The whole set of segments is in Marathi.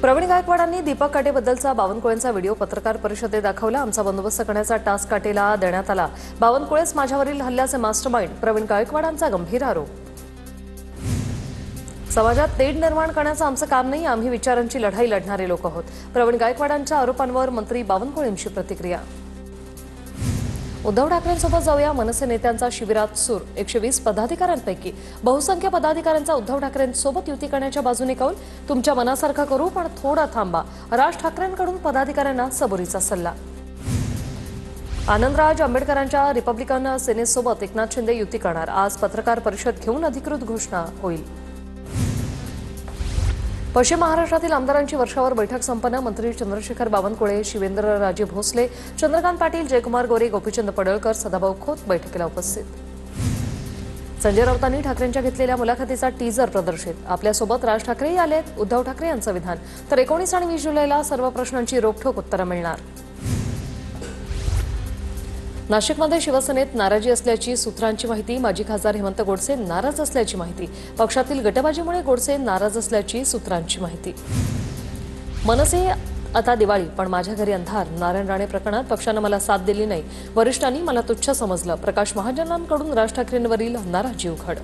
प्रवीण गायकवाडांनी दीपक काटेबद्दलचा बावनकुळेंचा व्हिडिओ पत्रकार परिषदेत दाखवला। आमचा बंदोबस्त करण्याचा टास्क काटेला देण्यात आला। बावनकुळेस माझ्यावरील हल्ल्याचे मास्टरमाइंड प्रवीण गायकवाडांचा गंभीर आरोप। समाजात तेढ निर्माण करण्याचं आमचं काम नाही, आम्ही विचारांची लढाई लढणारे लोक आहोत। प्रवीण गायकवाडांच्या आरोपांवर मंत्री बावनकुळेंची प्रतिक्रिया। उद्धव ठाकरेंसोबत जाऊया, मनसे नेत्यांचा शिबिरात सूर। 120 पदाधिकाऱ्यांपैकी बहुसंख्य पदाधिकाऱ्यांचा उद्धव ठाकरेंसोबत युती करण्याच्या बाजूने कौल। तुमच्या मनासारखं करू, पण थोडा थांबा। राज ठाकरेंकडून पदाधिकाऱ्यांना सबुरीचा सल्ला। आनंदराज आंबेडकरांच्या रिपब्लिकन सेनेसोबत एकनाथ शिंदे युती करणार। आज पत्रकार परिषद घेऊन अधिकृत घोषणा होईल। पश्चिम महाराष्ट्रातील आमदारांची वर्षावर बैठक संपन्न। मंत्री चंद्रशेखर बावनकुळे, शिवेंद्रराजे भोसले, चंद्रकांत पाटील, जयकुमार गोरे, गोपीचंद पडळकर, सदाभाऊ खोत बैठकीला उपस्थित। संजय राऊतांनी ठाकरेंच्या घेतलेल्या मुलाखतीचा टीजर प्रदर्शित। आपल्यासोबत राज ठाकरेही आलेत। उद्धव ठाकरे यांचं विधान। तर 19 आणि 20 जुलैला सर्व प्रश्नांची रोखठोक उत्तरं मिळणार। नाशिकमध्ये शिवसेनेत नाराजी असल्याची सूत्रांची माहिती। माजी खासदार हेमंत गोडसे नाराज असल्याची माहिती। पक्षातील गटबाजीमुळे गोडसे नाराज असल्याची सूत्रांची माहिती। मनसे आता दिवाळी, पण माझ्या घरी अंधार। नारायण राणे प्रकरणात पक्षानं मला साथ दिली नाही, वरिष्ठांनी मला तुच्छ समजलं। प्रकाश महाजनांकडून राज ठाकरेंवरील नाराजी उघड।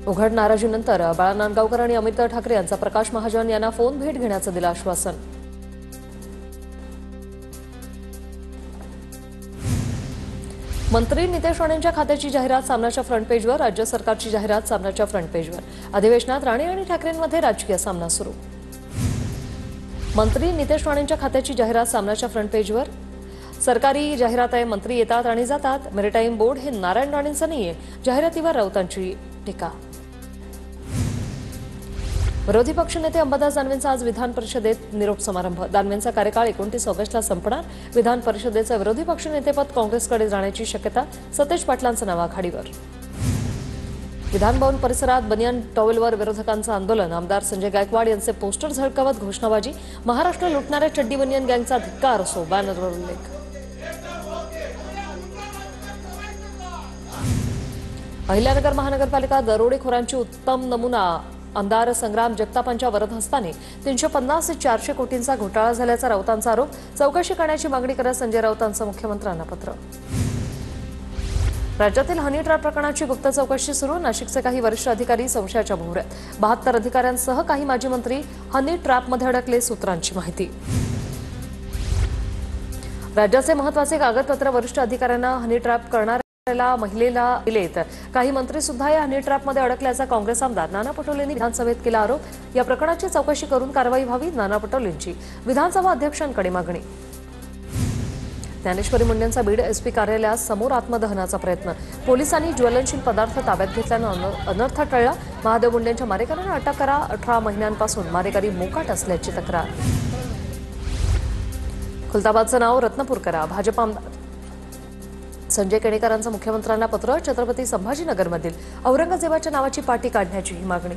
उघड नाराजीनंतर बाळा नांदगावकर आणि अमित ठाकरे यांचा प्रकाश महाजन यांना फोन भेट घेण्याचं दिलं आश्वासन। मंत्री नितेश राणेंच्या खात्याची जाहिरात सामनाच्या फ्रंट पेजवर। राज्य सरकारची जाहिरात सामनाच्या फ्रंट पेजवर। अधिवेशनात राणे आणि ठाकरेंमध्ये राजकीय सामना सुरू। मंत्री नितेश राणेंच्या खात्याची जाहिरात सामनाच्या फ्रंट पेजवर। सरकारी जाहिरात आहे, मंत्री येतात आणि जातात। मेरिटाईम बोर्ड हे नारायण राणेंचं नाहीये, जाहिरातीवर राऊतांची टीका। विरोधी पक्षनेते अंबादास दानवेंचा आज विधान परिषदेत निरोप समारंभ। दानवेंचा कार्यकाळ 29 ऑगस्टला संपणार। विधान परिषदेचं विरोधी पक्षनेतेपद काँग्रेसकडे जाण्याची शक्यता। सतेज पाटलांचं नाव आघाडीवर। विधान भवन परिसरात बनियान टॉवेलवर विरोधकांचं आंदोलन। आमदार संजय गायकवाड यांचे पोस्टर झळकावत घोषणाबाजी। महाराष्ट्र लुटणाऱ्या चड्डी बनियान गँगचा धिक्कार असो, बॅनरवर उल्लेख। अहिल्यानगर महानगरपालिका दरोडेखोरांची उत्तम नमुना। आमदार संग्राम जगतापांच्या वरदहस्ताने 350 ते 400 कोटींचा घोटाळा झाल्याचा राऊतांचा आरोप। चौकशी करण्याची मागणी करत संजय राऊतांचं मुख्यमंत्र्यांना पत्र। राज्यातील हनी ट्रॅप प्रकरणाची गुप्त चौकशी सुरू। नाशिकचे काही वरिष्ठ अधिकारी संशयाच्या भोवऱ्यात। 72 अधिकाऱ्यांसह काही माजी मंत्री हनी ट्रॅपमध्ये अडकले, सूत्रांची माहिती। राज्याचे महत्त्वाचे कागदपत्र वरिष्ठ अधिकाऱ्यांना हनी ट्रॅप करणार महिलेला दिलेत। काही मंत्री सुद्धा या हनी ट्रॅपमध्ये अडकल्याचा काँग्रेस आमदार नाना पटोलेंनी विधानसभेत केला आरोप। या प्रकरणाची चौकशी करून कारवाई व्हावी, नाना पटोलेंची विधानसभा अध्यक्षांकडे मागणी। ज्ञानेश्वरी मुंडेंचा बीड एसपी कार्यालयासमोर आत्मदहनाचा प्रयत्न। पोलिसांनी ज्वलनशील पदार्थ ताब्यात घेतल्यानं अनर्थ टळला। महादेव मुंडेंच्या मारेकऱ्यांना अटक करा। 18 महिन्यांपासून मारेकरी मोकाट असल्याची तक्रार। खुलताबादचं नाव रत्नपूर करा। भाजप आमदार संजय केणेकरांचं मुख्यमंत्र्यांना पत्र। छत्रपती संभाजीनगरमधील औरंगजेबाच्या नावाची पाटी काढण्याची ही मागणी।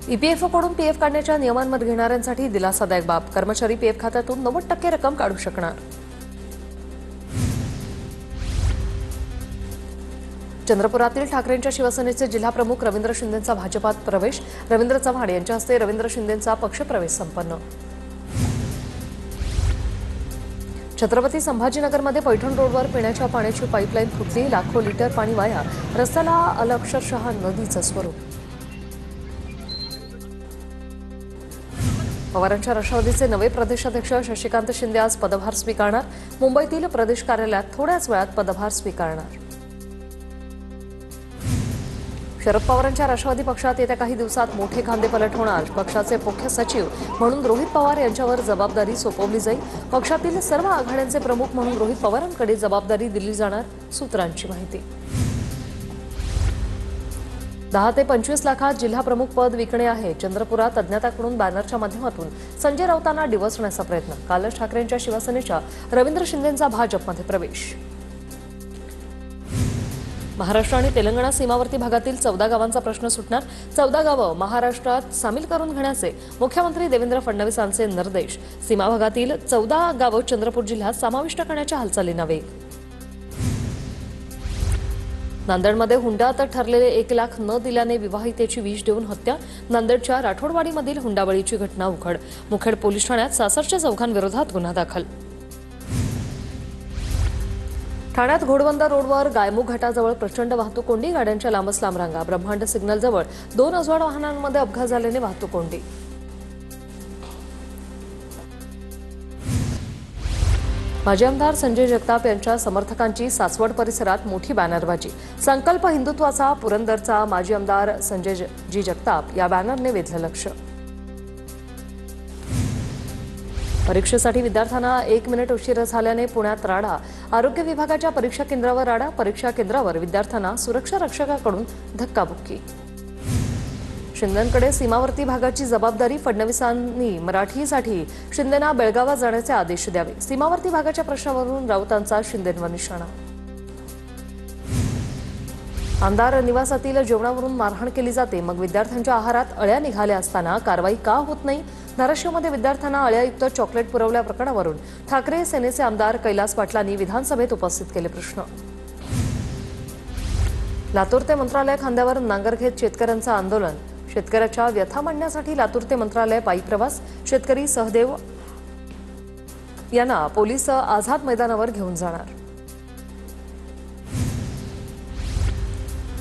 ईपीएफओकडून पीएफ काढण्याच्या नियमांमध्ये घेणाऱ्यांसाठी दिलासादायक बाब। कर्मचारी पीएफ खात्यातून 90% रक्कम काढू शकणार। चंद्रपुरातील ठाकरेंच्या शिवसेनेचे जिल्हाप्रमुख रवींद्र शिंदेंचा भाजपात प्रवेश। रवींद्र चव्हाण यांच्या हस्ते रवींद्र शिंदेंचा पक्षप्रवेश संपन्न। छत्रपती संभाजीनगरमध्ये पैठण रोडवर पिण्याच्या पाण्याची पाईपलाईन फुटली। लाखो लिटर पाणी वाया। रस्त्याला आलं अक्षरशः नदीचं स्वरूप। पवारांच्या राष्ट्रवादीचे नवे प्रदेशाध्यक्ष शशिकांत शिंदे आज पदभार स्वीकारणार। मुंबईतील प्रदेश कार्यालयात थोड्याच वेळात पदभार स्वीकारणार। शरद पवारांच्या राष्ट्रवादी पक्षात येत्या काही दिवसात मोठे खांदेपलट होणार। पक्षाचे मुख्य सचिव म्हणून रोहित पवार यांच्यावर जबाबदारी सोपवली जाईल। पक्षातील सर्व आघाड्यांचे प्रमुख म्हणून रोहित पवारांकडे जबाबदारी दिली जाणार, सूत्रांची माहिती। 10 ते 25 लाखात जिल्हाप्रमुख पद विकणे आहे। चंद्रपुरात अज्ञाताकडून बॅनरच्या माध्यमातून संजय राऊतांना डिवचण्याचा प्रयत्न। कालच ठाकरेंच्या शिवसेनेच्या रवींद्र शिंदेंचा भाजपमध्ये प्रवेश। महाराष्ट्र आणि तेलंगणा सीमावर्ती भागातील 14 गावांचा प्रश्न सुटणार। 14 गावं महाराष्ट्रात सामील करून घेण्याचे मुख्यमंत्री देवेंद्र फडणवीसांचे निर्देश। सीमा भागातील 14 गावं चंद्रपूर जिल्ह्यात समाविष्ट करण्याच्या हालचालींना वेग। नांदेडमध्ये हुंड्यात ठरलेले 1 लाख न दिल्याने विवाहितेची विष देऊन हत्या. नांदेडच्या राठोडवाडीमधील हुंडाबळीची घटना उघड. मुखेड पोलीस ठाण्यात 66 चौघांविरोधात गुन्हा दाखल. ठाण्यात घोडबंदर रोडवर गायमुख घाटाजवळ प्रचंड वाहतूक कोंडी. गाड्यांच्या लांबच लांब रांगा. ब्रह्मांड सिग्नलजवळ 2 अज्वाड वाहनांमध्ये अपघात झाल्याने वाहतूक कोंडी. माजी आमदार संजय जगताप यांच्या समर्थकांची सासवड परिसरात मोठी बॅनरबाजी. संकल्प हिंदुत्वाचा पुरंदरचा माजी आमदार संजय जगताप या बॅनरने वेधलं लक्ष. परीक्षेसाठी विद्यार्थ्यांना 1 मिनिट उशीर झाल्याने पुण्यात राडा. आरोग्य विभागाच्या परीक्षा केंद्रावर राडा. परीक्षा केंद्रावर विद्यार्थ्यांना सुरक्षा रक्षकाकडून धक्काबुक्की. शिंदेंकडे सीमावर्ती भागाची जबाबदारी. फडणवीसांनी मराठीसाठी शिंदेंना बेळगावात जाण्याचे आदेश द्यावे. सीमावर्ती भागाच्या प्रश्नावरून राऊतांचा शिंदेंवर निशाणा. आमदार निवासातील जेवणावरून मारहाण केली जाते, मग विद्यार्थ्यांच्या आहारात अळ्या निघाल्या असताना कारवाई का होत नाही? धाराशिवमध्ये विद्यार्थ्यांना अळ्यायुक्त चॉकलेट पुरवल्या प्रकरणावरून ठाकरे सेनेचे आमदार कैलास पाटलांनी विधानसभेत उपस्थित केले प्रश्न. लातूर ते मंत्रालय खांद्यावर नांगर घेत शेतकऱ्यांचं आंदोलन. शेतकऱ्याच्या व्यथा मांडण्यासाठी लातूर ते मंत्रालय पायी प्रवास. शेतकरी सहदेव यांना पोलीस आझाद मैदानावर घेऊन जाणार.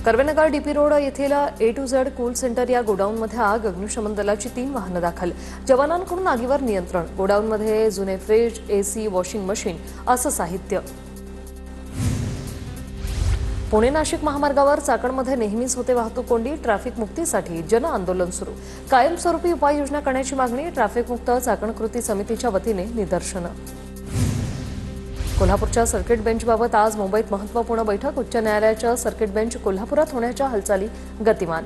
कर्वेनगर डीपी रोड येथील A to Z cool centre या गोडाऊनमध्ये आग. अग्निशमन दलाची 3 वाहनं दाखल. जवानांकडून आगीवर नियंत्रण. गोडाऊनमध्ये जुने फ्रीज, AC, वॉशिंग मशीन असं साहित्य. पुणे नाशिक महामार्गावर चाकणमध्ये नेहमीच होते वाहतूक कोंडी. ट्रॅफिक मुक्तीसाठी जन आंदोलन सुरू. कायमस्वरूपी उपाययोजना करण्याची मागणी. ट्रॅफिक मुक्त चाकण कृती समितीच्या वतीने निदर्शनं. कोल्हापूरच्या सर्किट बेंचबाबत आज मुंबईत महत्त्वपूर्ण बैठक. उच्च न्यायालयाच्या सर्किट बेंच कोल्हापुरात होण्याच्या हालचाली गतिमान.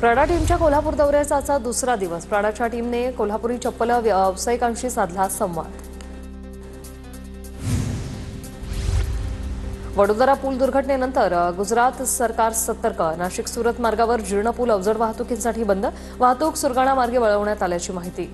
प्राडा टीमच्या कोल्हापूर दौऱ्याचा आजचा दुसरा दिवस. प्राडाच्या टीमने कोल्हापुरी चप्पल व्यावसायिकांशी साधला संवाद. वडोदरा पूल दुर्घटनेनंतर गुजरात सरकार सतर्क. नाशिक सुरत मार्गावर जीर्ण पूल अवजड वाहतुकीसाठी बंद. वाहतूक सुरगाणा मार्गे वळवण्यात आल्याची माहिती.